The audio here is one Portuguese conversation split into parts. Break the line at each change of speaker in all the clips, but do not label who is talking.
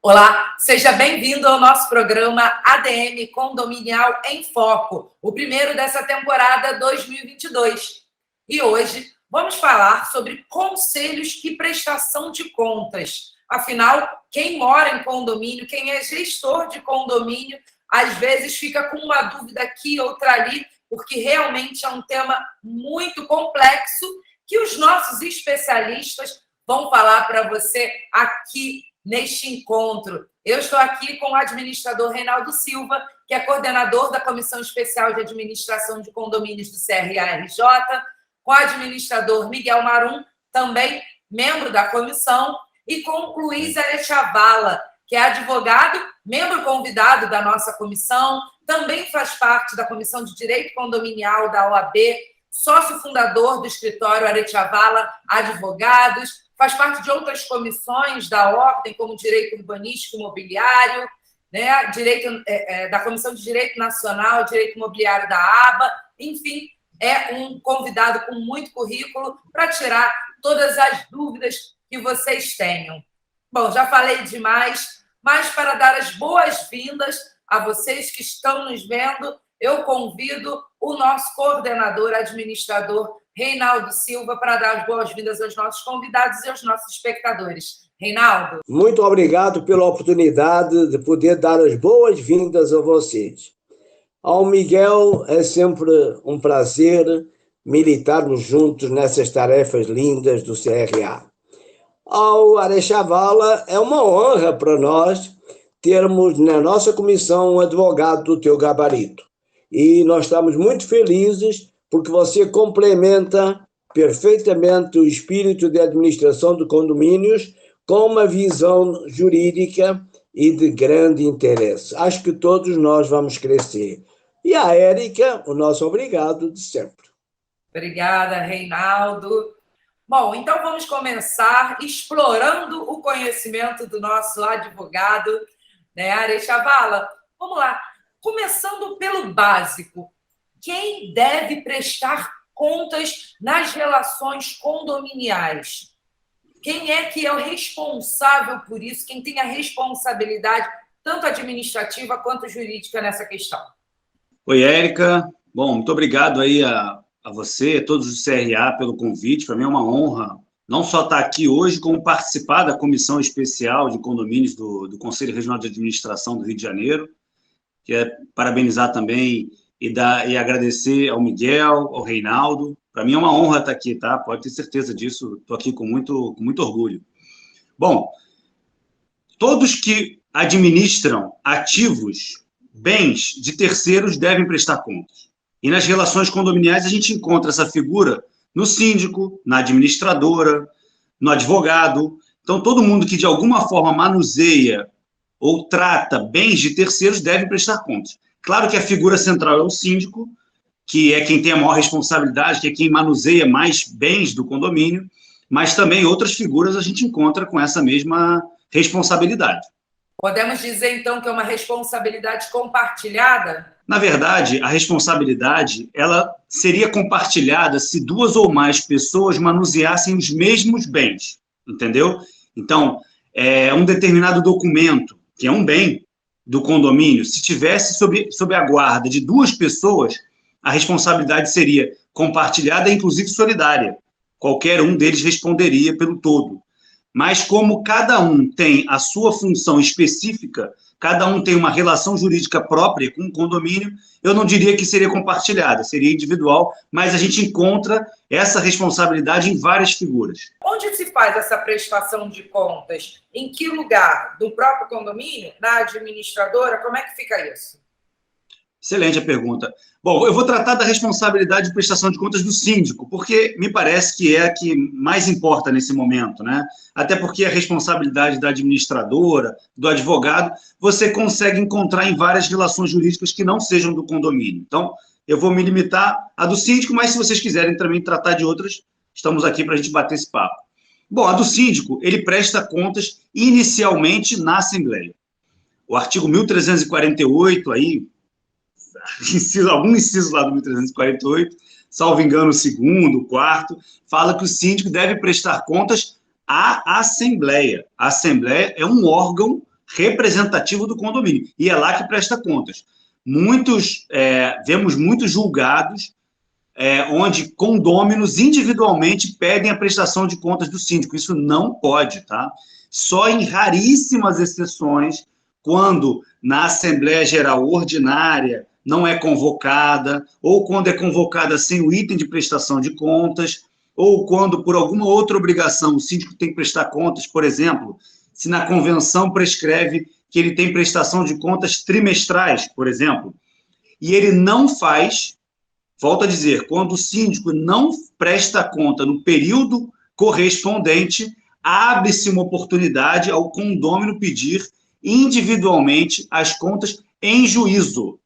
Olá, seja bem-vindo ao nosso programa ADM Condominial em Foco, o primeiro dessa temporada 2022. E hoje vamos falar sobre conselhos e prestação de contas. Afinal, quem mora em condomínio, quem é gestor de condomínio, às vezes fica com uma dúvida aqui, outra ali, porque realmente é um tema muito complexo que os nossos especialistas vão falar para você aqui neste encontro. Eu estou aqui com o administrador Reinaldo Silva, que é coordenador da Comissão Especial de Administração de Condomínios do CRA-RJ, com o administrador Miguel Marum, também membro da comissão, e com o Luiz Arechavala, que é advogado, membro convidado da nossa comissão, também faz parte da Comissão de Direito Condominial da OAB, sócio fundador do escritório Arechavala Advogados, faz parte de outras comissões da Ordem, como Direito Urbanístico e Imobiliário, né? Da Comissão de Direito Nacional, Direito Imobiliário da ABA, enfim, é um convidado com muito currículo para tirar todas as dúvidas que vocês tenham. Bom, já falei demais, mas para dar as boas-vindas a vocês que estão nos vendo, eu convido o nosso coordenador, administrador Reinaldo Silva, para dar as boas-vindas aos nossos convidados e aos nossos espectadores. Reinaldo.
Muito obrigado pela oportunidade de poder dar as boas-vindas a vocês. Ao Miguel, é sempre um prazer militarmos juntos nessas tarefas lindas do CRA. Ao Arechavala, é uma honra para nós termos na nossa comissão um advogado do teu gabarito. E nós estamos muito felizes porque você complementa perfeitamente o espírito de administração de condomínios com uma visão jurídica e de grande interesse. Acho que todos nós vamos crescer. E a Érica, o nosso obrigado de sempre.
Obrigada, Reinaldo. Bom, então vamos começar explorando o conhecimento do nosso advogado, né, Arechavala? Vamos lá. Começando pelo básico. Quem deve prestar contas nas relações condominiais? Quem é que é o responsável por isso? Quem tem a responsabilidade, tanto administrativa quanto jurídica, nessa questão?
Oi, Érica. Bom, muito obrigado aí a você, a todos do CRA pelo convite. Para mim é uma honra não só estar aqui hoje, como participar da Comissão Especial de Condomínios do Conselho Regional de Administração do Rio de Janeiro. Quero parabenizar também e agradecer ao Miguel, ao Reinaldo. Para mim é uma honra estar aqui, tá? Pode ter certeza disso, estou aqui com muito orgulho. Bom, todos que administram ativos, bens de terceiros devem prestar contas. E nas relações condominiais a gente encontra essa figura no síndico, na administradora, no advogado. Então, todo mundo que de alguma forma manuseia ou trata bens de terceiros deve prestar contas. Claro que a figura central é o síndico, que é quem tem a maior responsabilidade, que é quem manuseia mais bens do condomínio, mas também outras figuras a gente encontra com essa mesma responsabilidade.
Podemos dizer, então, que é uma responsabilidade compartilhada?
Na verdade, a responsabilidade ela seria compartilhada se duas ou mais pessoas manuseassem os mesmos bens, entendeu? Então, um determinado documento, que é um bem do condomínio, se tivesse sob a guarda de duas pessoas, a responsabilidade seria compartilhada e, inclusive, solidária. Qualquer um deles responderia pelo todo. Mas como cada um tem a sua função específica, cada um tem uma relação jurídica própria com o condomínio, eu não diria que seria compartilhada, seria individual, mas a gente encontra essa responsabilidade em várias figuras.
Onde se faz essa prestação de contas? Em que lugar? Do próprio condomínio? Na administradora? Como é que fica isso?
Excelente a pergunta. Bom, eu vou tratar da responsabilidade de prestação de contas do síndico, porque me parece que é a que mais importa nesse momento, né? Até porque a responsabilidade da administradora, do advogado, você consegue encontrar em várias relações jurídicas que não sejam do condomínio. Então, eu vou me limitar à do síndico, mas se vocês quiserem também tratar de outras, estamos aqui para a gente bater esse papo. Bom, a do síndico, ele presta contas inicialmente na Assembleia. O artigo 1348, aí, algum inciso lá do 1348, salvo engano, o segundo, o quarto, fala que o síndico deve prestar contas à Assembleia. A Assembleia é um órgão representativo do condomínio, e é lá que presta contas. Vemos muitos julgados onde condôminos individualmente pedem a prestação de contas do síndico. Isso não pode, tá? Só em raríssimas exceções, quando na Assembleia Geral Ordinária não é convocada, ou quando é convocada sem o item de prestação de contas, ou quando, por alguma outra obrigação, o síndico tem que prestar contas, por exemplo, se na convenção prescreve que ele tem prestação de contas trimestrais, por exemplo, e ele não faz, volto a dizer, quando o síndico não presta conta no período correspondente, abre-se uma oportunidade ao condômino pedir individualmente as contas em juízo.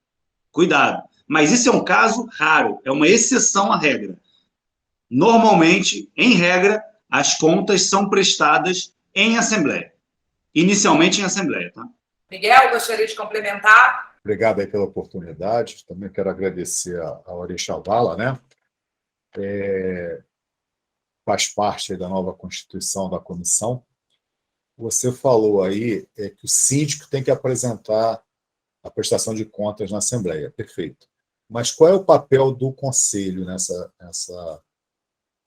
Cuidado. Mas isso é um caso raro, é uma exceção à regra. Normalmente, em regra, as contas são prestadas em assembleia. Inicialmente em assembleia, tá?
Miguel, gostaria de complementar?
Obrigado aí pela oportunidade. Também quero agradecer a Orixá Vala, né? Faz parte da nova constituição da comissão. Você falou aí que o síndico tem que apresentar a prestação de contas na Assembleia. Perfeito. Mas qual é o papel do Conselho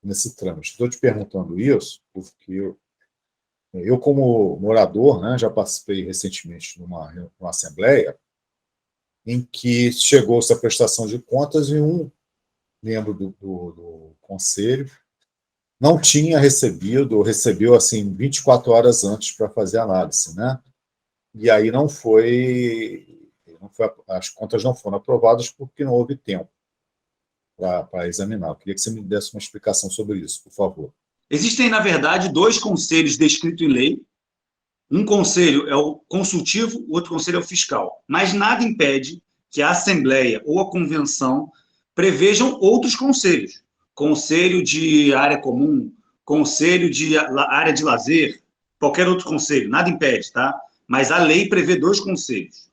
nesse trâmite? Estou te perguntando isso porque eu como morador, né, já participei recentemente de uma Assembleia em que chegou-se a prestação de contas e um membro do Conselho não tinha recebido, ou recebeu assim 24 horas antes para fazer a análise, né? E aí as contas não foram aprovadas porque não houve tempo para examinar. Eu queria que você me desse uma explicação sobre isso, por favor.
Existem, na verdade, 2 conselhos descritos em lei. Um conselho é o consultivo, o outro conselho é o fiscal. Mas nada impede que a Assembleia ou a Convenção prevejam outros conselhos. Conselho de área comum, conselho de área de lazer, qualquer outro conselho, nada impede, tá? Mas a lei prevê 2 conselhos.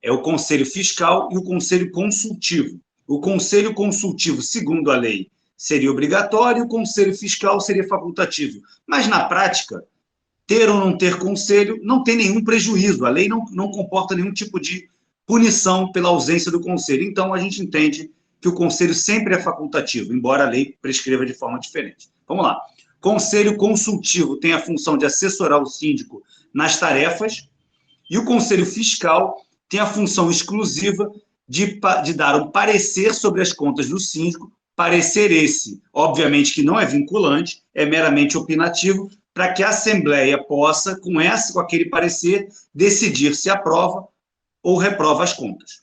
É o conselho fiscal e o conselho consultivo. O conselho consultivo, segundo a lei, seria obrigatório, e o conselho fiscal seria facultativo. Mas, na prática, ter ou não ter conselho não tem nenhum prejuízo. A lei não comporta nenhum tipo de punição pela ausência do conselho. Então, a gente entende que o conselho sempre é facultativo, embora a lei prescreva de forma diferente. Vamos lá. Conselho consultivo tem a função de assessorar o síndico nas tarefas, e o conselho fiscal tem a função exclusiva de dar um parecer sobre as contas do síndico, parecer esse, obviamente que não é vinculante, é meramente opinativo, para que a Assembleia possa, com aquele parecer, decidir se aprova ou reprova as contas.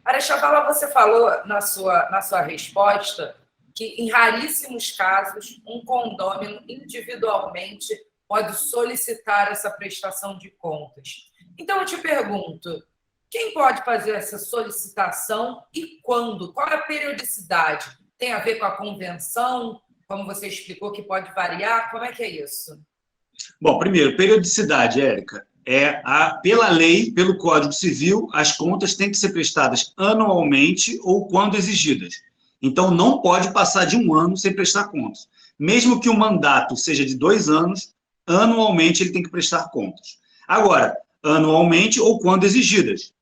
Orixá Vala, você falou na sua resposta que, em raríssimos casos, um condômino individualmente pode solicitar essa prestação de contas. Então, eu te pergunto, quem pode fazer essa solicitação e quando? Qual é a periodicidade? Tem a ver com a convenção, como você explicou, que pode variar? Como é que é isso?
Bom, primeiro, periodicidade, Érica. Pela lei, pelo Código Civil, as contas têm que ser prestadas anualmente ou quando exigidas. Então, não pode passar de 1 ano sem prestar contas. Mesmo que o mandato seja de 2 anos, anualmente ele tem que prestar contas. Agora, anualmente ou quando exigidas.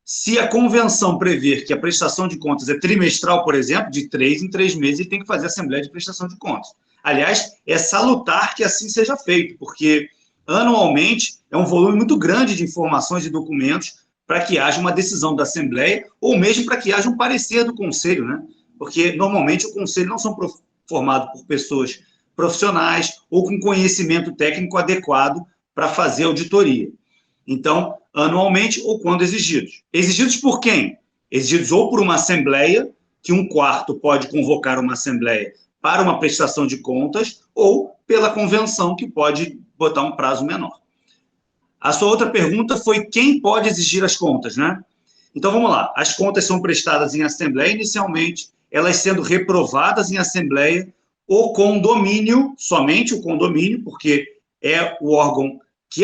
Se a convenção prever que a prestação de contas é trimestral, por exemplo, de 3 em 3 meses, ele tem que fazer a assembleia de prestação de contas. Aliás, é salutar que assim seja feito, porque anualmente é um volume muito grande de informações e documentos para que haja uma decisão da Assembleia ou mesmo para que haja um parecer do Conselho, né? Porque normalmente o Conselho não são formados por pessoas profissionais ou com conhecimento técnico adequado para fazer auditoria. Então, anualmente ou quando exigidos. Exigidos por quem? Exigidos ou por uma Assembleia, que 1/4 pode convocar uma Assembleia para uma prestação de contas, ou pela convenção, que pode botar um prazo menor. A sua outra pergunta foi quem pode exigir as contas, né? Então, vamos lá. As contas são prestadas em Assembleia inicialmente, elas sendo reprovadas em Assembleia, o condomínio, somente o condomínio, porque é o órgão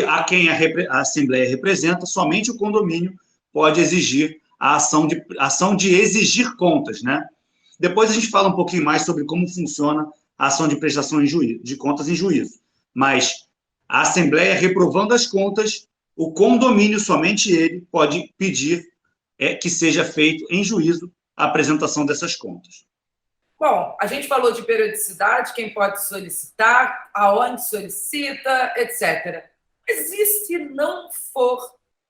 a quem a Assembleia representa, somente o condomínio pode exigir a ação de exigir contas, né? Depois a gente fala um pouquinho mais sobre como funciona a ação de prestação de contas em juízo. Mas a Assembleia reprovando as contas, o condomínio, somente ele, pode pedir que seja feito em juízo a apresentação dessas contas.
Bom, a gente falou de periodicidade, quem pode solicitar, aonde solicita, etc. Mas e se não for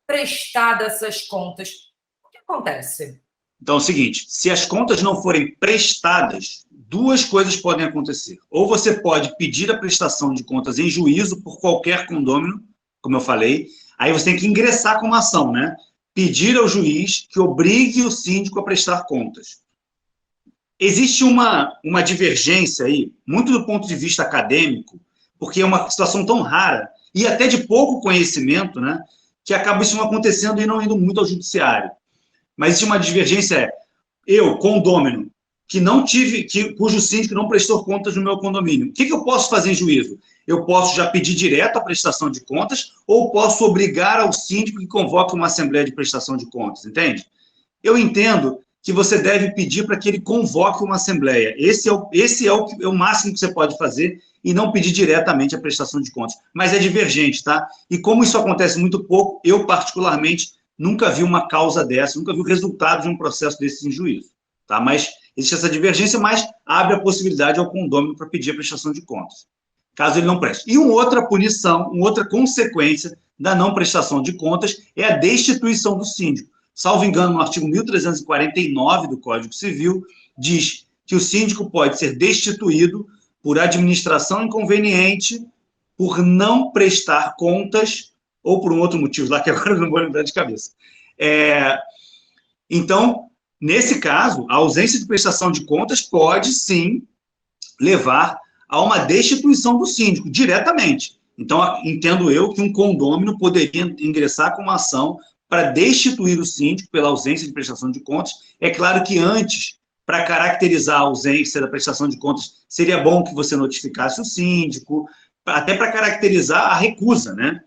prestada essas contas? O que acontece?
Então é o seguinte, se as contas não forem prestadas, duas coisas podem acontecer. Ou você pode pedir a prestação de contas em juízo por qualquer condômino, como eu falei, aí você tem que ingressar com uma ação, né? Pedir ao juiz que obrigue o síndico a prestar contas. Existe uma divergência aí, muito do ponto de vista acadêmico, porque é uma situação tão rara e até de pouco conhecimento, né, que acaba isso não acontecendo e não indo muito ao judiciário. Mas existe uma divergência, eu, condômino, cujo síndico não prestou contas no meu condomínio, o que eu posso fazer em juízo? Eu posso já pedir direto a prestação de contas ou posso obrigar ao síndico que convoque uma assembleia de prestação de contas, entende? Eu entendo que você deve pedir para que ele convoque uma assembleia. Esse é o máximo que você pode fazer e não pedir diretamente a prestação de contas. Mas é divergente, tá? E como isso acontece muito pouco, eu, particularmente, nunca vi uma causa dessa, nunca vi o resultado de um processo desse em juízo, tá? Mas existe essa divergência, mas abre a possibilidade ao condômino para pedir a prestação de contas, caso ele não preste. E uma outra punição, uma outra consequência da não prestação de contas é a destituição do síndico. Salvo engano, no artigo 1349 do Código Civil, diz que o síndico pode ser destituído por administração inconveniente, por não prestar contas, ou por um outro motivo lá, que agora eu não vou lembrar de cabeça. Então, nesse caso, a ausência de prestação de contas pode, sim, levar a uma destituição do síndico, diretamente. Então, entendo eu que um condômino poderia ingressar com uma ação para destituir o síndico pela ausência de prestação de contas. É claro que antes, para caracterizar a ausência da prestação de contas, seria bom que você notificasse o síndico, até para caracterizar a recusa, né?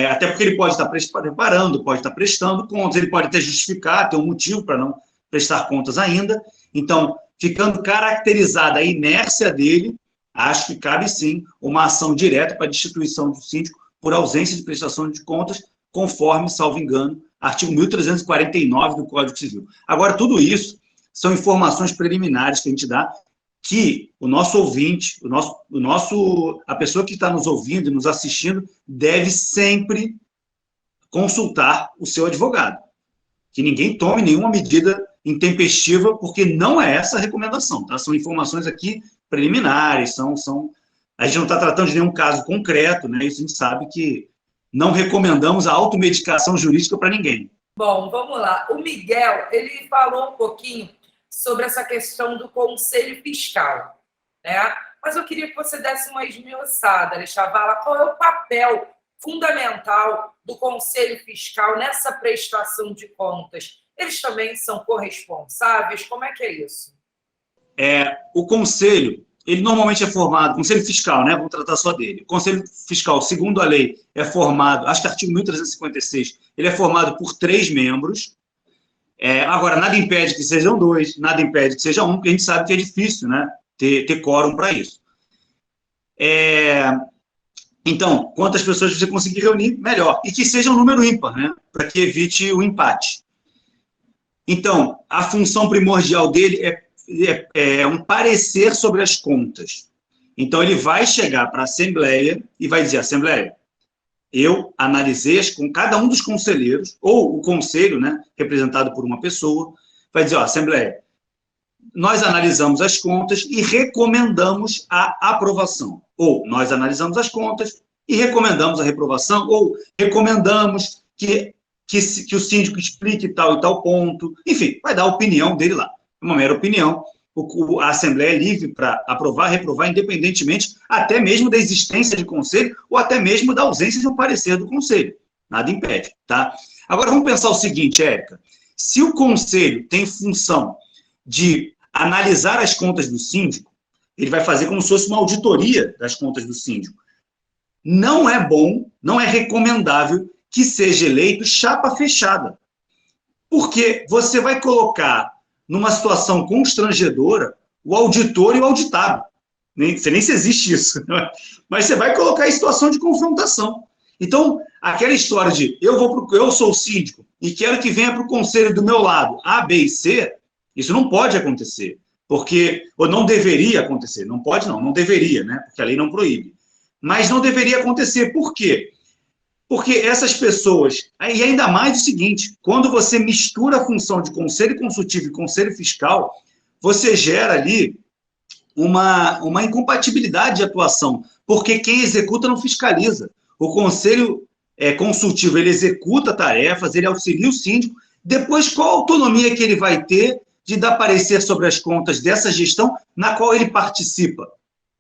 Até porque ele pode estar preparando, pode estar prestando contas, ele pode até justificar, ter um motivo para não prestar contas ainda. Então, ficando caracterizada a inércia dele, acho que cabe sim uma ação direta para a destituição do síndico por ausência de prestação de contas, conforme, salvo engano, artigo 1349 do Código Civil. Agora, tudo isso são informações preliminares que a gente dá, que o nosso ouvinte, a pessoa que está nos ouvindo e nos assistindo, deve sempre consultar o seu advogado. Que ninguém tome nenhuma medida intempestiva, porque não é essa a recomendação, tá? São informações aqui preliminares, a gente não está tratando de nenhum caso concreto, né? Isso a gente sabe que não recomendamos a automedicação jurídica para ninguém.
Bom, vamos lá. O Miguel, ele falou um pouquinho sobre essa questão do conselho fiscal, né? Mas eu queria que você desse uma esmiuçada, Chavala, qual é o papel fundamental do conselho fiscal nessa prestação de contas? Eles também são corresponsáveis? Como é que é isso?
O conselho, ele normalmente é formado, conselho fiscal, né? Vamos tratar só dele. O conselho fiscal, segundo a lei, é formado, acho que artigo 1356, ele é formado por 3 membros. Agora, nada impede que sejam 2, nada impede que seja 1, porque a gente sabe que é difícil, né? Ter quórum para isso. Então, quantas pessoas você conseguir reunir, melhor. E que seja um número ímpar, né? Para que evite o empate. Então, a função primordial dele é um parecer sobre as contas. Então, ele vai chegar para a Assembleia e vai dizer, Assembleia, eu analisei com cada um dos conselheiros, ou o conselho, né, representado por uma pessoa, vai dizer, Assembleia, nós analisamos as contas e recomendamos a aprovação. Ou nós analisamos as contas e recomendamos a reprovação, ou recomendamos que o síndico explique tal e tal ponto. Enfim, vai dar a opinião dele lá. É uma mera opinião. A Assembleia é livre para aprovar, reprovar, independentemente até mesmo da existência de conselho ou até mesmo da ausência de um parecer do conselho. Nada impede, tá? Agora, vamos pensar o seguinte, Érica. Se o conselho tem função de analisar as contas do síndico, ele vai fazer como se fosse uma auditoria das contas do síndico. Não é bom, não é recomendável que seja eleito chapa fechada. Porque você vai colocar numa situação constrangedora o auditor e o auditado. Não sei nem se existe isso, mas você vai colocar em situação de confrontação. Então, aquela história de eu sou o síndico e quero que venha para o conselho do meu lado A, B e C, isso não pode acontecer. Ou não deveria acontecer. Não pode não deveria, né? Porque a lei não proíbe. Mas não deveria acontecer. Por quê? Porque essas pessoas... E ainda mais o seguinte, quando você mistura a função de conselho consultivo e conselho fiscal, você gera ali uma incompatibilidade de atuação, porque quem executa não fiscaliza. O conselho consultivo, ele executa tarefas, ele auxilia o síndico. Depois, qual a autonomia que ele vai ter de dar parecer sobre as contas dessa gestão na qual ele participa?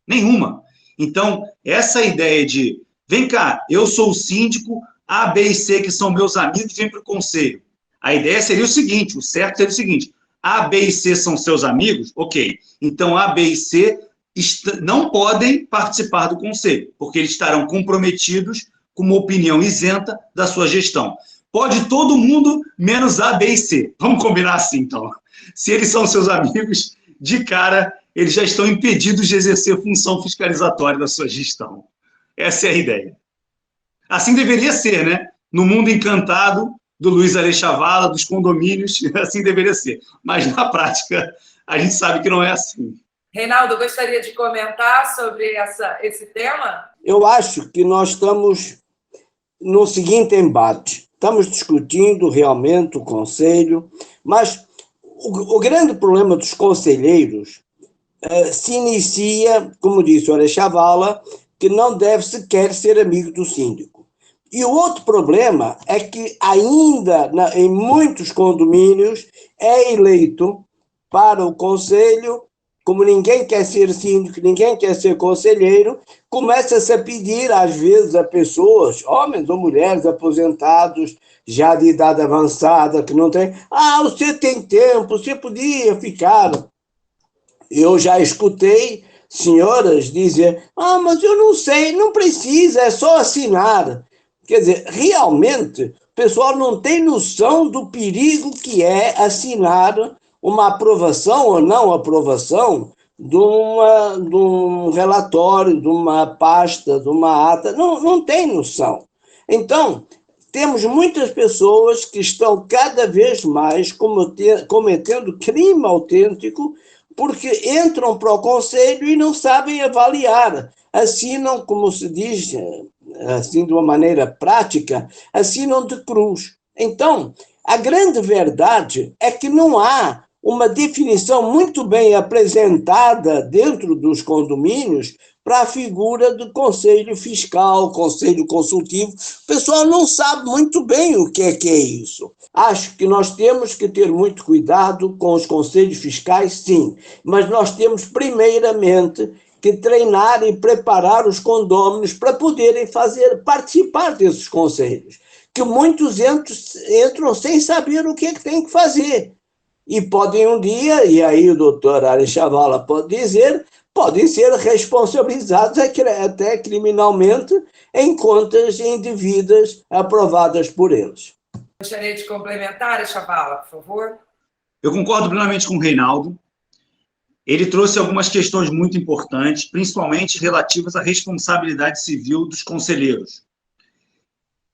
Nenhuma. Então, essa ideia de, vem cá, eu sou o síndico, A, B e C, que são meus amigos, vem para o conselho. A ideia seria o seguinte, o certo seria o seguinte, A, B e C são seus amigos? Ok. Então, A, B e C não podem participar do conselho, porque eles estarão comprometidos com uma opinião isenta da sua gestão. Pode todo mundo, menos A, B e C. Vamos combinar assim, então. Se eles são seus amigos, de cara, eles já estão impedidos de exercer função fiscalizatória da sua gestão. Essa é a ideia. Assim deveria ser, né? No mundo encantado do Luiz Alechavala, dos condomínios, assim deveria ser. Mas, na prática, a gente sabe que não é assim.
Reinaldo, gostaria de comentar sobre esse tema?
Eu acho que nós estamos no seguinte embate. Estamos discutindo realmente o conselho, mas o grande problema dos conselheiros se inicia, como disse o Alechavala, que não deve sequer ser amigo do síndico. E o outro problema é que ainda em muitos condomínios é eleito para o conselho, como ninguém quer ser síndico, ninguém quer ser conselheiro, começa-se a pedir, às vezes, a pessoas, homens ou mulheres aposentados, já de idade avançada, que não tem... você tem tempo, você podia ficar. Eu já escutei senhoras dizer, mas eu não sei, não precisa, é só assinar. Quer dizer, realmente, o pessoal não tem noção do perigo que é assinar uma aprovação ou não aprovação de um relatório, de uma pasta, de uma ata. Não tem noção. Então, temos muitas pessoas que estão cada vez mais cometendo crime autêntico porque entram para o conselho e não sabem avaliar. Assinam, como se diz, assim de uma maneira prática, assinam de cruz. Então, a grande verdade é que não há uma definição muito bem apresentada dentro dos condomínios para a figura do conselho fiscal, conselho consultivo. O pessoal não sabe muito bem o que é isso. Acho que nós temos que ter muito cuidado com os conselhos fiscais, sim, mas nós temos primeiramente que treinar e preparar os condôminos para poderem participar desses conselhos, que muitos entram sem saber o que é que têm que fazer. E podem um dia, e aí o doutor Alechavala pode dizer, podem ser responsabilizados até criminalmente em contas indevidas aprovadas por eles.
Gostaria de complementar, Alechavala, por favor?
Eu concordo plenamente com o Reinaldo. Ele trouxe algumas questões muito importantes, principalmente relativas à responsabilidade civil dos conselheiros.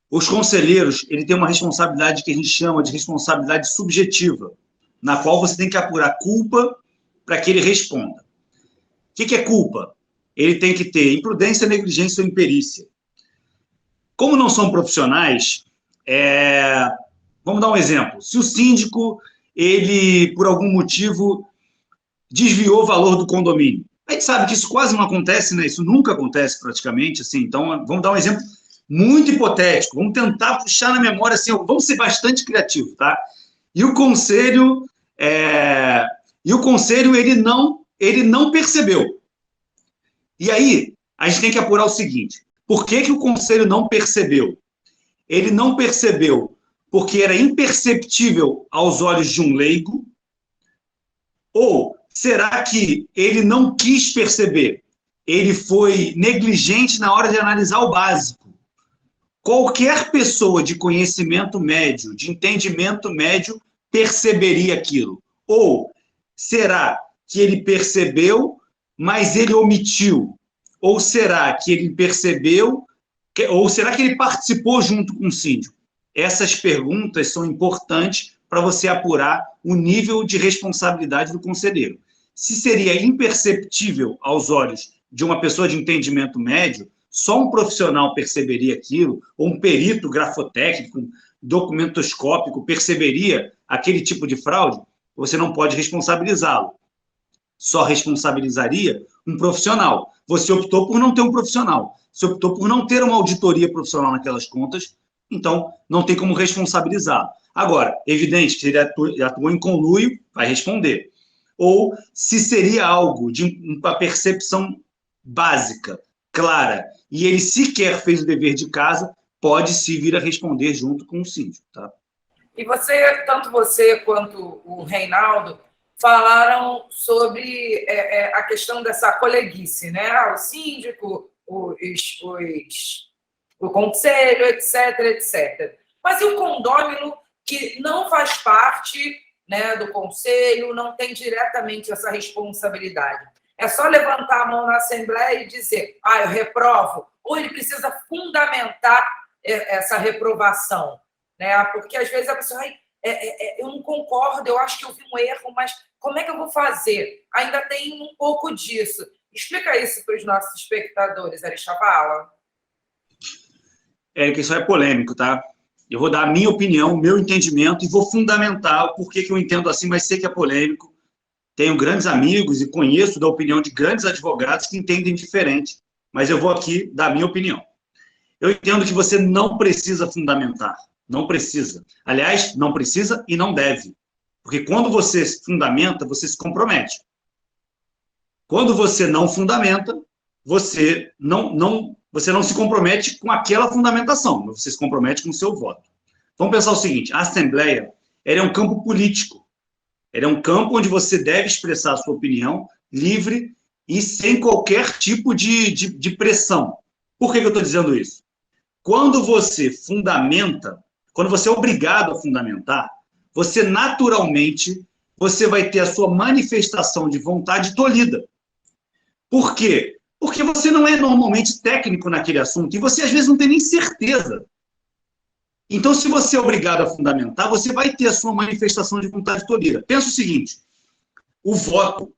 Os conselheiros, ele tem uma responsabilidade que a gente chama de responsabilidade subjetiva, na qual você tem que apurar culpa para que ele responda. O que é culpa? Ele tem que ter imprudência, negligência ou imperícia. Como não são profissionais, vamos dar um exemplo. Se o síndico, ele, por algum motivo, desviou o valor do condomínio. A gente sabe que isso quase não acontece, né? Isso nunca acontece praticamente, assim. Então, vamos dar um exemplo muito hipotético. Vamos tentar puxar na memória, assim, vamos ser bastante criativos, tá? E o conselho, ele não percebeu. E aí, a gente tem que apurar o seguinte: por que o conselho não percebeu? Ele não percebeu porque era imperceptível aos olhos de um leigo? Ou será que ele não quis perceber? Ele foi negligente na hora de analisar o básico. Qualquer pessoa de conhecimento médio, de entendimento médio, perceberia aquilo. Ou será que ele percebeu, mas ele omitiu? Ou será que ele percebeu, Ou será que ele participou junto com o síndico? Essas perguntas são importantes para você apurar o nível de responsabilidade do conselheiro. Se seria imperceptível aos olhos de uma pessoa de entendimento médio, só um profissional perceberia aquilo, ou um perito grafotécnico, documentoscópico, perceberia aquele tipo de fraude, você não pode responsabilizá-lo. Só responsabilizaria um profissional. Você optou por não ter um profissional. Você optou por não ter uma auditoria profissional naquelas contas, então não tem como responsabilizá-lo. Agora, evidente que se ele atuou em conluio, vai responder. Ou se seria algo de uma percepção básica, clara, e ele sequer fez o dever de casa, pode se vir a responder junto com o síndico. Tá?
E tanto você quanto o Reinaldo falaram sobre a questão dessa coleguice, né? O síndico, o conselho, etc, etc. Mas e o condômino que não faz parte, né, do conselho, não tem diretamente essa responsabilidade? É só levantar a mão na Assembleia e dizer, eu reprovo, ou ele precisa fundamentar essa reprovação, né? Porque às vezes a pessoa, eu não concordo, eu acho que eu vi um erro, mas como é que eu vou fazer? Ainda tem um pouco disso. Explica isso para os nossos espectadores, Ari Chavala.
Érica, isso é polêmico, tá? Eu vou dar a minha opinião, o meu entendimento, e vou fundamentar o porquê que eu entendo assim, mas sei que é polêmico. Tenho grandes amigos e conheço da opinião de grandes advogados que entendem diferente, mas eu vou aqui dar a minha opinião. Eu entendo que você não precisa fundamentar, não precisa. Aliás, não precisa e não deve, porque quando você fundamenta, você se compromete. Quando você não fundamenta, você não se compromete com aquela fundamentação, você se compromete com o seu voto. Vamos pensar o seguinte, a Assembleia é um campo político, é um campo onde você deve expressar a sua opinião livre e sem qualquer tipo de pressão. Por que eu estou dizendo isso? Quando você fundamenta, quando você é obrigado a fundamentar, você naturalmente vai ter a sua manifestação de vontade tolhida. Por quê? Porque você não é normalmente técnico naquele assunto e você, às vezes, não tem nem certeza. Então, se você é obrigado a fundamentar, você vai ter a sua manifestação de vontade tolhida. Pensa o seguinte, o voto,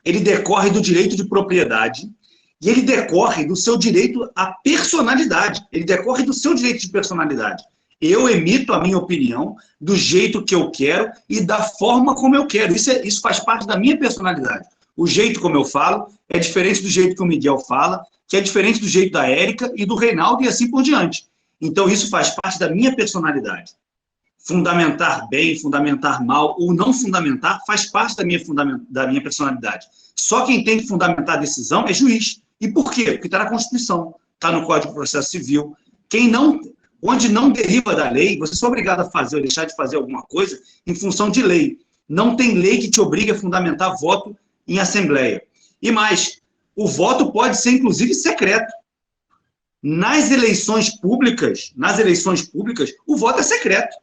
ele decorre do direito de propriedade e ele decorre do seu direito à personalidade. Ele decorre do seu direito de personalidade. Eu emito a minha opinião do jeito que eu quero e da forma como eu quero. Isso faz parte da minha personalidade. O jeito como eu falo é diferente do jeito que o Miguel fala, que é diferente do jeito da Érica e do Reinaldo e assim por diante. Então, isso faz parte da minha personalidade. Fundamentar bem, fundamentar mal ou não fundamentar faz parte da minha personalidade. Só quem tem que fundamentar a decisão é juiz. E por quê? Porque está na Constituição, está no Código de Processo Civil. Onde não deriva da lei, você é obrigado a fazer ou deixar de fazer alguma coisa em função de lei. Não tem lei que te obrigue a fundamentar voto em Assembleia. E mais, o voto pode ser, inclusive, secreto. Nas eleições públicas, o voto é secreto.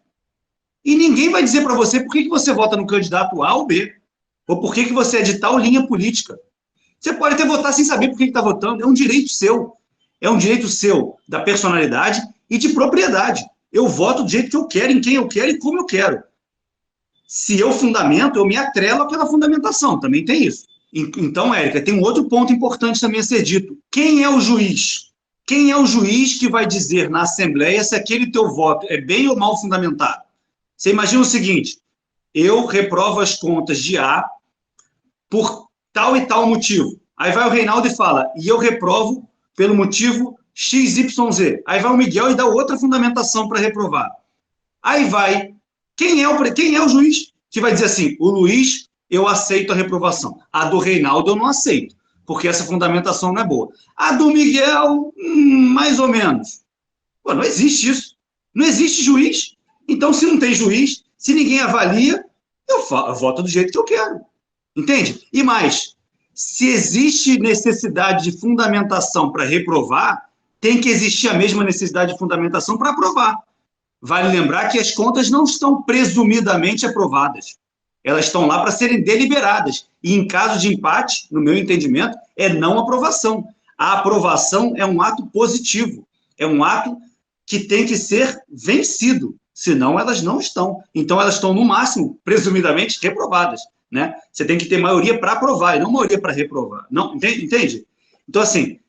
E ninguém vai dizer para você por que você vota no candidato A ou B, ou por que você é de tal linha política. Você pode até votar sem saber por que está votando, é um direito seu. É um direito seu da personalidade e de propriedade. Eu voto do jeito que eu quero, em quem eu quero e como eu quero. Se eu fundamento, eu me atrelo àquela fundamentação, também tem isso. Então, Érica, tem um outro ponto importante também a ser dito. Quem é o juiz? Quem é o juiz que vai dizer na Assembleia se aquele teu voto é bem ou mal fundamentado? Você imagina o seguinte, eu reprovo as contas de A por tal e tal motivo. Aí vai o Reinaldo e fala, e eu reprovo pelo motivo XYZ. Aí vai o Miguel e dá outra fundamentação para reprovar. Aí vai, quem é o juiz que vai dizer assim, o Luiz, eu aceito a reprovação. A do Reinaldo eu não aceito, porque essa fundamentação não é boa. A do Miguel, mais ou menos. Pô, não existe isso. Não existe juiz. Então, se não tem juiz, se ninguém avalia, eu voto do jeito que eu quero. Entende? E mais, se existe necessidade de fundamentação para reprovar, tem que existir a mesma necessidade de fundamentação para aprovar. Vale lembrar que as contas não estão presumidamente aprovadas. Elas estão lá para serem deliberadas. E, em caso de empate, no meu entendimento, é não aprovação. A aprovação é um ato positivo. é um ato que tem que ser vencido, senão elas não estão. Então, elas estão, no máximo, presumidamente, reprovadas, né? Você tem que ter maioria para aprovar e não maioria para reprovar. Não, entende? Então, assim,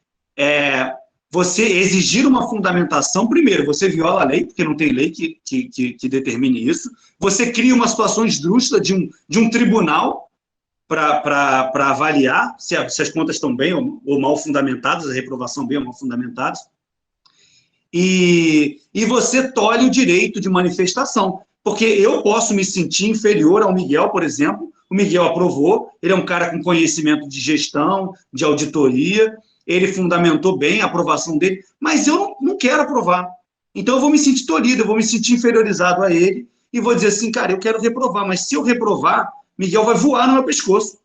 você exigir uma fundamentação, primeiro, você viola a lei, porque não tem lei que determine isso, você cria uma situação esdrúxula de um tribunal para avaliar se as contas estão bem ou mal fundamentadas, a reprovação bem ou mal fundamentadas, e você tolhe o direito de manifestação, porque eu posso me sentir inferior ao Miguel, por exemplo. O Miguel aprovou, ele é um cara com conhecimento de gestão, de auditoria, ele fundamentou bem a aprovação dele, mas eu não quero aprovar. Então eu vou me sentir tolhido, eu vou me sentir inferiorizado a ele, e vou dizer assim, cara, eu quero reprovar, mas se eu reprovar, Miguel vai voar no meu pescoço,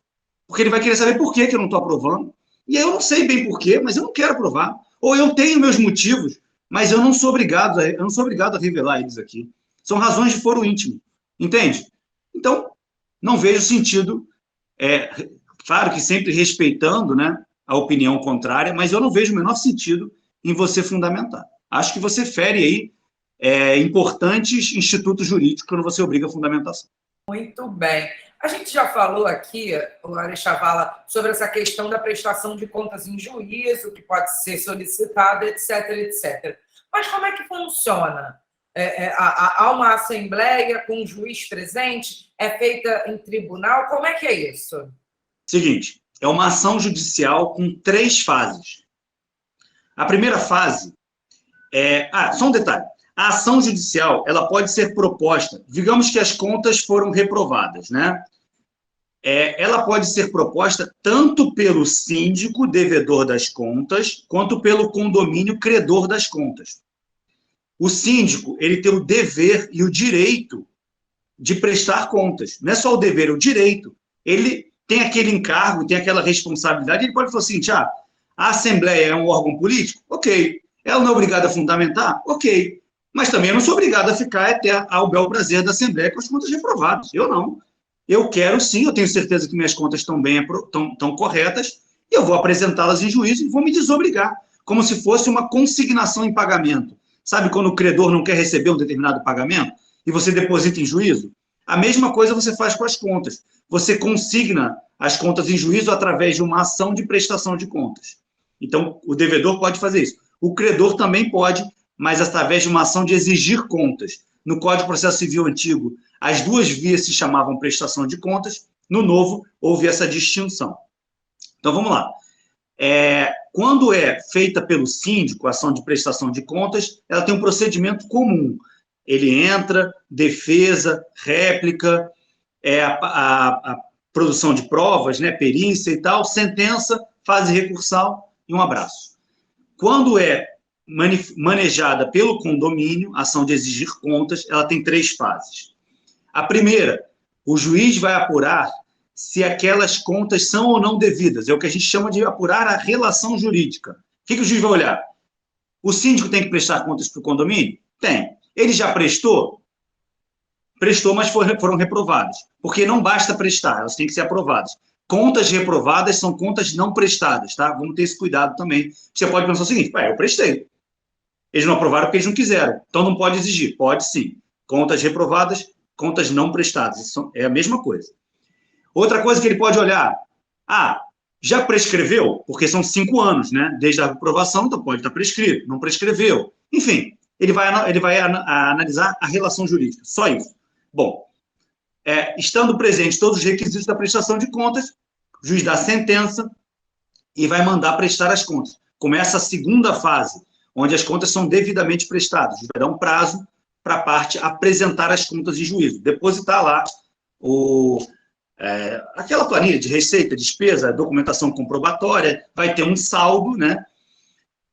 porque ele vai querer saber por que eu não estou aprovando. E aí eu não sei bem por quê, mas eu não quero aprovar. Ou eu tenho meus motivos, mas eu não sou obrigado a revelar eles aqui. São razões de foro íntimo, entende? Então, não vejo sentido, claro que sempre respeitando, né, a opinião contrária, mas eu não vejo o menor sentido em você fundamentar. Acho que você fere aí importantes institutos jurídicos quando você obriga a fundamentação.
Muito bem. A gente já falou aqui, Larissa Chavala, sobre essa questão da prestação de contas em juízo, que pode ser solicitada, etc, etc. Mas como é que funciona? Há uma assembleia com um juiz presente? É feita em tribunal? Como é que é isso?
Seguinte, é uma ação judicial com 3 fases. A primeira fase só um detalhe. A ação judicial, ela pode ser proposta, digamos que as contas foram reprovadas, né? Ela pode ser proposta tanto pelo síndico, devedor das contas, quanto pelo condomínio, credor das contas. O síndico, ele tem o dever e o direito de prestar contas. Não é só o dever, é o direito. Ele tem aquele encargo, tem aquela responsabilidade, ele pode falar assim, a Assembleia é um órgão político? Ok. Ela não é obrigada a fundamentar? Ok. Mas também eu não sou obrigado a ficar até ao bel prazer da Assembleia com as contas reprovadas. Eu não. Eu quero sim, eu tenho certeza que minhas contas estão corretas, e eu vou apresentá-las em juízo e vou me desobrigar, como se fosse uma consignação em pagamento. Sabe quando o credor não quer receber um determinado pagamento e você deposita em juízo? A mesma coisa você faz com as contas. Você consigna as contas em juízo através de uma ação de prestação de contas. Então, o devedor pode fazer isso. O credor também pode, mas através de uma ação de exigir contas. No Código de Processo Civil antigo, as 2 vias se chamavam prestação de contas, no novo houve essa distinção. Então, vamos lá. Quando é feita pelo síndico, a ação de prestação de contas, ela tem um procedimento comum. Ele entra, defesa, réplica, a produção de provas, né, perícia e tal, sentença, fase recursal e um abraço. Quando é manejada pelo condomínio, ação de exigir contas, ela tem 3 fases. A primeira, o juiz vai apurar se aquelas contas são ou não devidas. É o que a gente chama de apurar a relação jurídica. O que o juiz vai olhar? O síndico tem que prestar contas para o condomínio? Tem. Ele já prestou? Prestou, mas foram reprovadas. Porque não basta prestar, elas têm que ser aprovadas. Contas reprovadas são contas não prestadas, tá? Vamos ter esse cuidado também. Você pode pensar o seguinte, eu prestei. Eles não aprovaram porque eles não quiseram. Então não pode exigir. Pode sim. Contas reprovadas, contas não prestadas. Isso é a mesma coisa. Outra coisa que ele pode olhar, já prescreveu? Porque são 5 anos, né? Desde a aprovação, então pode estar prescrito. Não prescreveu. Enfim, ele vai analisar a relação jurídica. Só isso. Bom, estando presentes todos os requisitos da prestação de contas, o juiz dá a sentença e vai mandar prestar as contas. Começa a segunda fase, onde as contas são devidamente prestadas. Vai dar um prazo para a parte apresentar as contas em juízo, depositar lá aquela planilha de receita, despesa, documentação comprobatória, vai ter um saldo, né?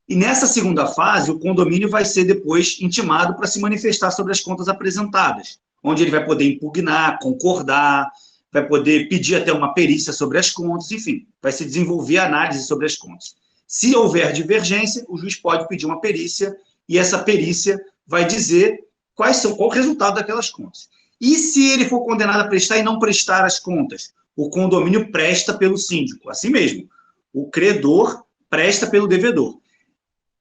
E nessa segunda fase, o condomínio vai ser depois intimado para se manifestar sobre as contas apresentadas, onde ele vai poder impugnar, concordar, vai poder pedir até uma perícia sobre as contas, enfim, vai se desenvolver a análise sobre as contas. Se houver divergência, o juiz pode pedir uma perícia, e essa perícia vai dizer qual o resultado daquelas contas. E se ele for condenado a prestar e não prestar as contas? O condomínio presta pelo síndico, assim mesmo. O credor presta pelo devedor.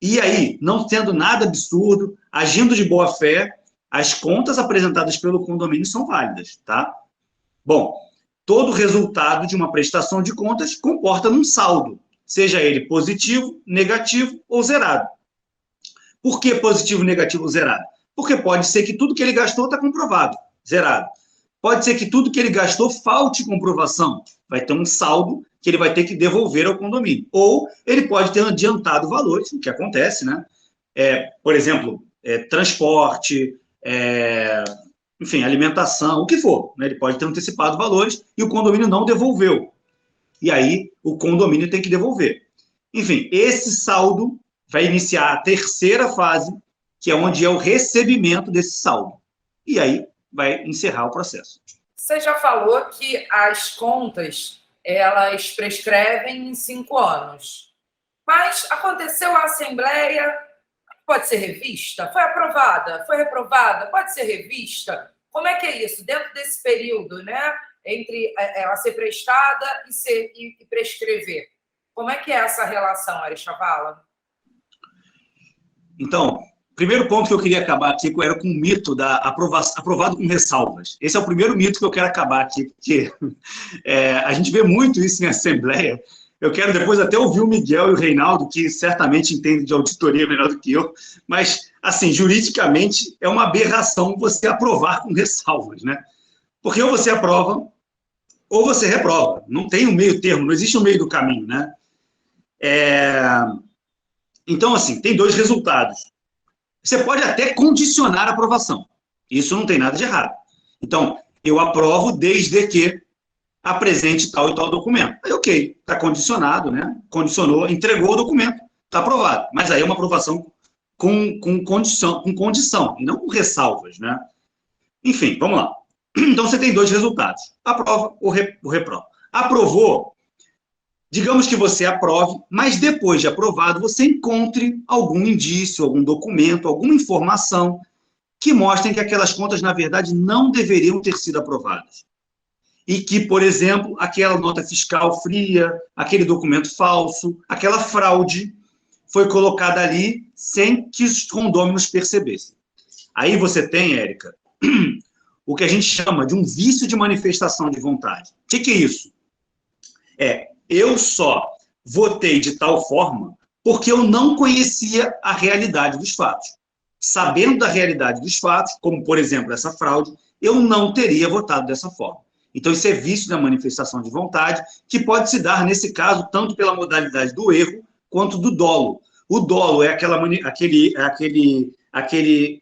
E aí, não sendo nada absurdo, agindo de boa fé, as contas apresentadas pelo condomínio são válidas, tá? Bom, todo resultado de uma prestação de contas comporta um saldo, seja ele positivo, negativo ou zerado. Por que positivo, negativo ou zerado? Porque pode ser que tudo que ele gastou está comprovado, zerado. Pode ser que tudo que ele gastou falte comprovação, vai ter um saldo que ele vai ter que devolver ao condomínio. Ou ele pode ter adiantado valores, o que acontece, né? Por exemplo, transporte, enfim, alimentação, o que for, né? Ele pode ter antecipado valores e o condomínio não devolveu. E aí o condomínio tem que devolver. Enfim, esse saldo vai iniciar a terceira fase, que é onde é o recebimento desse saldo. E aí vai encerrar o processo.
Você já falou que as contas, elas prescrevem em 5 anos. Mas aconteceu a assembleia, pode ser revista? Foi aprovada? Foi reprovada? Pode ser revista? Como é que é isso? Dentro desse período, né? Entre ela ser prestada e prescrever. Como é que é essa relação, Ari Chavala?
Então, primeiro ponto que eu queria acabar aqui era com o mito da aprovado com ressalvas. Esse é o primeiro mito que eu quero acabar aqui, porque a gente vê muito isso em assembleia. Eu quero depois até ouvir o Miguel e o Reinaldo, que certamente entendem de auditoria melhor do que eu, mas, assim, juridicamente é uma aberração você aprovar com ressalvas, né? Porque ou você aprova ou você reprova. Não tem um meio termo, não existe um meio do caminho, né? Então, assim, tem dois resultados. Você pode até condicionar a aprovação. Isso não tem nada de errado. Então, eu aprovo desde que apresente tal e tal documento. Aí, ok, está condicionado, né? Condicionou, entregou o documento, está aprovado. Mas aí é uma aprovação com condição, e não com ressalvas, né? Enfim, vamos lá. Então, você tem dois resultados. Aprova ou reprova. Aprovou, digamos que você aprove, mas depois de aprovado, você encontre algum indício, algum documento, alguma informação que mostrem que aquelas contas, na verdade, não deveriam ter sido aprovadas. E que, por exemplo, aquela nota fiscal fria, aquele documento falso, aquela fraude foi colocada ali sem que os condôminos percebessem. Aí você tem, Érica, o que a gente chama de um vício de manifestação de vontade. O que é isso? Eu só votei de tal forma porque eu não conhecia a realidade dos fatos. Sabendo da realidade dos fatos, como, por exemplo, essa fraude, eu não teria votado dessa forma. Então, isso é vício da manifestação de vontade, que pode se dar, nesse caso, tanto pela modalidade do erro, quanto do dolo. O dolo é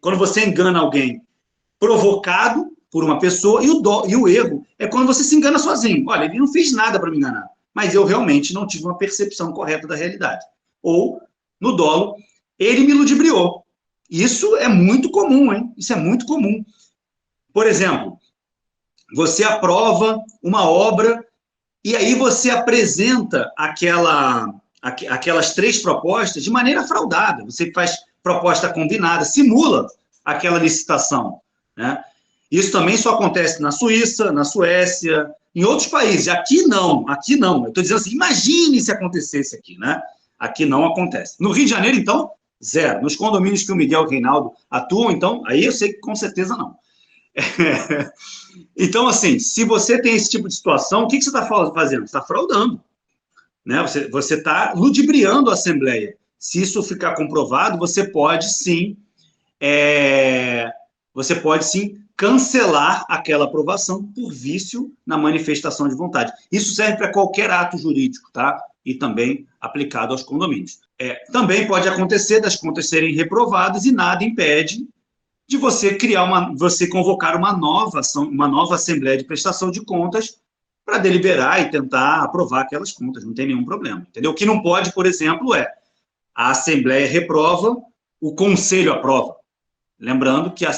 quando você engana alguém provocado por uma pessoa, e o erro é quando você se engana sozinho. Olha, ele não fez nada para me enganar, mas eu realmente não tive uma percepção correta da realidade. Ou, no dolo, ele me ludibriou. Isso é muito comum, hein? Isso é muito comum. Por exemplo, você aprova uma obra e aí você apresenta aquelas 3 propostas de maneira fraudada. Você faz proposta combinada, simula aquela licitação, né? Isso também só acontece na Suíça, na Suécia, em outros países. Aqui não. Eu estou dizendo assim, imagine se acontecesse aqui, né? Aqui não acontece. No Rio de Janeiro, então, zero. Nos condomínios que o Miguel e o Reinaldo atuam, então, aí eu sei que com certeza não. Então, assim, se você tem esse tipo de situação, o que você está fazendo? Você está fraudando, né? Você está ludibriando a Assembleia. Se isso ficar comprovado, você pode sim cancelar aquela aprovação por vício na manifestação de vontade. Isso serve para qualquer ato jurídico, tá? E também aplicado aos condomínios. Também pode acontecer das contas serem reprovadas e nada impede de você você convocar uma nova Assembleia de Prestação de Contas para deliberar e tentar aprovar aquelas contas, não tem nenhum problema, entendeu? O que não pode, por exemplo, a Assembleia reprova, o Conselho aprova. Lembrando que a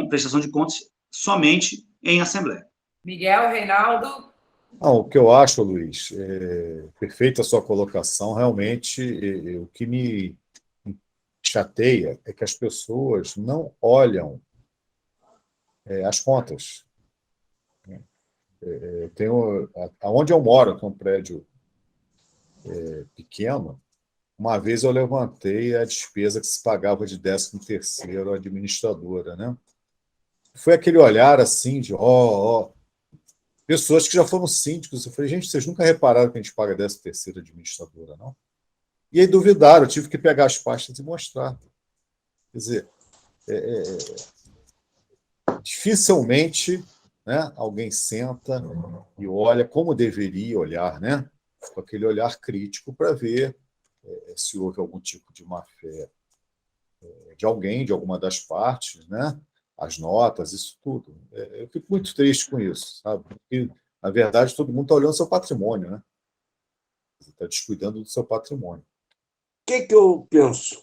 prestação de contas somente em Assembleia.
Miguel, Reinaldo?
Não, o que eu acho, Luiz, perfeita a sua colocação, realmente, o que me chateia é que as pessoas não olham as contas. Onde eu moro, que é um prédio pequeno, uma vez eu levantei a despesa que se pagava de 13º à administradora, né? Foi aquele olhar assim de, pessoas que já foram síndicos. Eu falei, gente, vocês nunca repararam que a gente paga 13º à administradora, não? E aí duvidaram, eu tive que pegar as pastas e mostrar. Quer dizer, dificilmente, né, alguém senta e olha como deveria olhar, né? Com aquele olhar crítico para ver se houve algum tipo de má-fé de alguém, de alguma das partes, né? As notas, isso tudo. Eu fico muito triste com isso, sabe? Porque, na verdade, todo mundo está olhando o seu patrimônio, né? Está descuidando do seu patrimônio.
O que eu penso?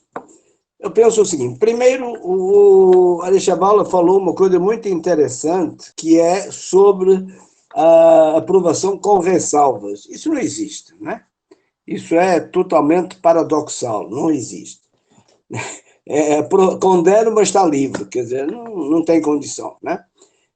Eu penso o seguinte: primeiro, o Aleixabala falou uma coisa muito interessante, que é sobre a aprovação com ressalvas. Isso não existe, né? Isso é totalmente paradoxal, não existe. Condeno, mas está livre, quer dizer, não tem condição, né?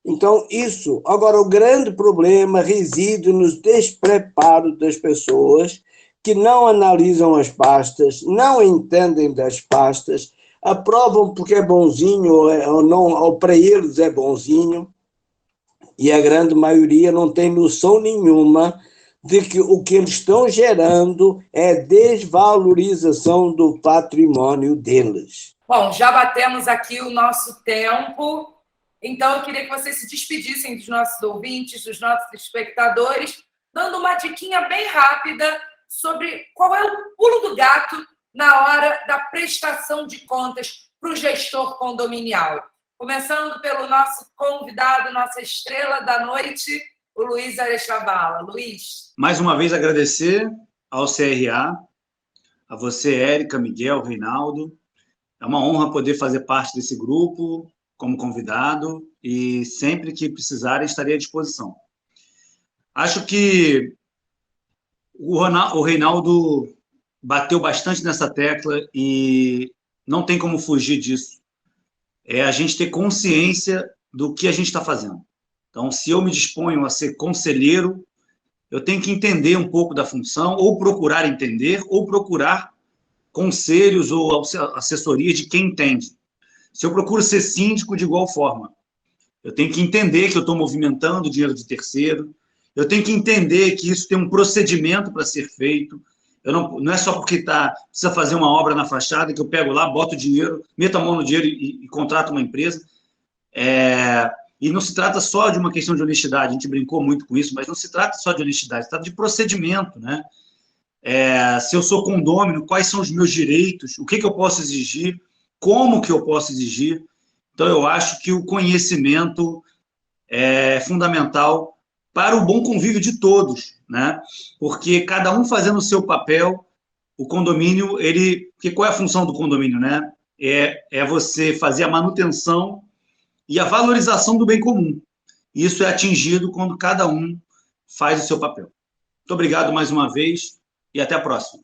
Então, isso. Agora, o grande problema reside no despreparo das pessoas que não analisam as pastas, não entendem das pastas, aprovam porque é bonzinho ou não, ou para eles é bonzinho, e a grande maioria não tem noção nenhuma de que o que eles estão gerando é desvalorização do patrimônio deles.
Bom, já batemos aqui o nosso tempo, então eu queria que vocês se despedissem dos nossos ouvintes, dos nossos espectadores, dando uma diquinha bem rápida sobre qual é o pulo do gato na hora da prestação de contas para o gestor condominial. Começando pelo nosso convidado, nossa estrela da noite, o Luiz Arechabala. Luiz.
Mais uma vez agradecer ao CRA, a você, Érica, Miguel, Reinaldo. É uma honra poder fazer parte desse grupo como convidado e sempre que precisarem estarei à disposição. Acho que o Reinaldo bateu bastante nessa tecla e não tem como fugir disso. É a gente ter consciência do que a gente está fazendo. Então, se eu me disponho a ser conselheiro, eu tenho que entender um pouco da função, ou procurar entender, ou procurar conselhos ou assessoria de quem entende. Se eu procuro ser síndico, de igual forma. Eu tenho que entender que eu estou movimentando dinheiro de terceiro, eu tenho que entender que isso tem um procedimento para ser feito. Não é só porque precisa fazer uma obra na fachada que eu pego lá, boto o dinheiro, meto a mão no dinheiro e contrato uma empresa. E não se trata só de uma questão de honestidade, a gente brincou muito com isso, mas não se trata só de honestidade, se trata de procedimento, né? Se eu sou condômino, quais são os meus direitos, o que eu posso exigir, como que eu posso exigir. Então, eu acho que o conhecimento é fundamental para o bom convívio de todos, né? Porque cada um fazendo o seu papel, o condomínio, porque qual é a função do condomínio, né? É você fazer a manutenção e a valorização do bem comum. Isso é atingido quando cada um faz o seu papel. Muito obrigado mais uma vez e até a próxima.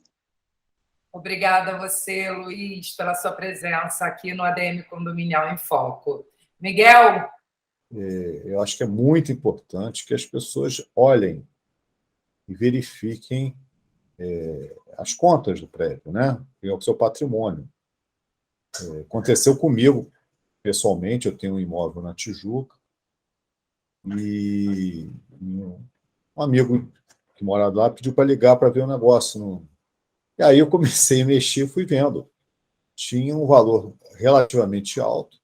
Obrigada a você, Luiz, pela sua presença aqui no ADM Condominial em Foco. Miguel?
Eu acho que é muito importante que as pessoas olhem e verifiquem as contas do prédio, né? E o seu patrimônio. Aconteceu comigo, pessoalmente, eu tenho um imóvel na Tijuca e um amigo que mora lá pediu para ligar para ver o negócio. E aí eu comecei a mexer, fui vendo. Tinha um valor relativamente alto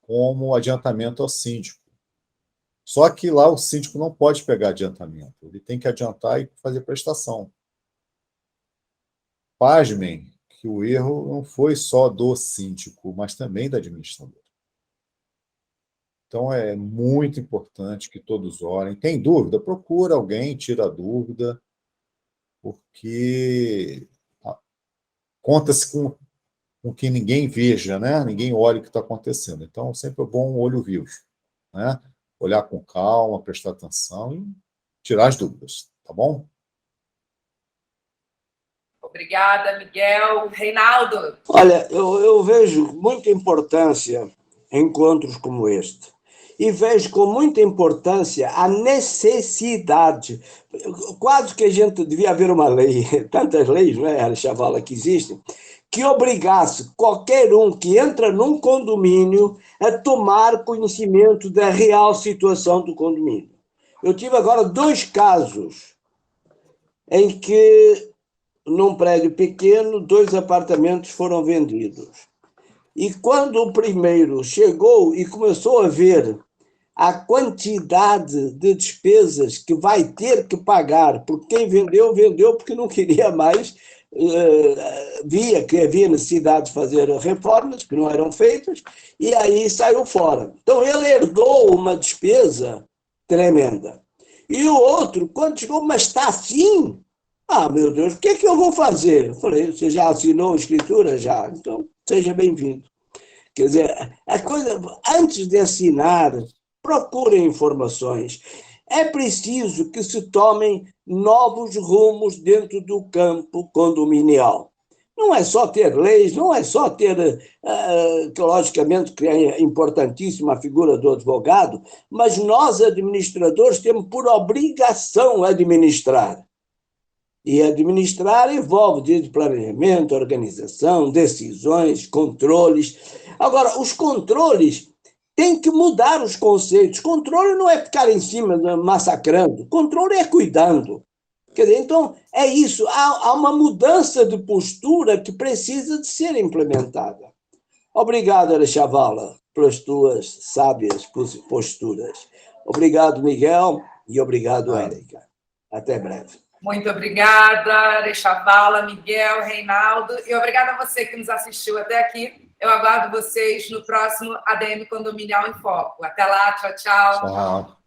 como adiantamento ao síndico. Só que lá o síndico não pode pegar adiantamento, ele tem que adiantar e fazer prestação. Pasmem que o erro não foi só do síndico, mas também da administradora. Então, é muito importante que todos olhem. Tem dúvida? Procura alguém, tira a dúvida, porque conta-se com que ninguém veja, né? Ninguém olhe o que está acontecendo. Então, sempre é bom um olho vivo, né? Olhar com calma, prestar atenção e tirar as dúvidas, tá bom?
Obrigada, Miguel. Reinaldo?
Olha, eu vejo muita importância em encontros como este. e vejo com muita importância a necessidade. Quase que a gente devia haver uma lei, tantas leis, não é, Chavala, que existem, que obrigasse qualquer um que entra num condomínio a tomar conhecimento da real situação do condomínio. Eu tive agora 2 casos em que, num prédio pequeno, 2 apartamentos foram vendidos. E quando o primeiro chegou e começou a ver a quantidade de despesas que vai ter que pagar, porque quem vendeu, vendeu porque não queria mais, via que havia necessidade de fazer reformas que não eram feitas, e aí saiu fora. Então ele herdou uma despesa tremenda. E o outro, quando chegou, mas está assim? Ah, meu Deus, o que é que eu vou fazer? Eu falei, você já assinou a escritura? Já, então seja bem-vindo. Quer dizer, a coisa, antes de assinar, procurem informações. É preciso que se tomem novos rumos dentro do campo condominial. Não é só ter leis, não é só ter, que logicamente que é importantíssima a figura do advogado, mas nós, administradores, temos por obrigação administrar. E administrar envolve desde planejamento, organização, decisões, controles. Agora, os controles têm que mudar os conceitos. Controle não é ficar em cima massacrando, controle é cuidando. Quer dizer, então, é isso. Há uma mudança de postura que precisa de ser implementada. Obrigado, Arechavala, pelas tuas sábias posturas. Obrigado, Miguel, e obrigado, Érica. Até breve.
Muito obrigada, Arechavala, Miguel, Reinaldo, e obrigada a você que nos assistiu até aqui. Eu aguardo vocês no próximo ADM Condominial em Foco. Até lá, tchau, tchau.
Tchau.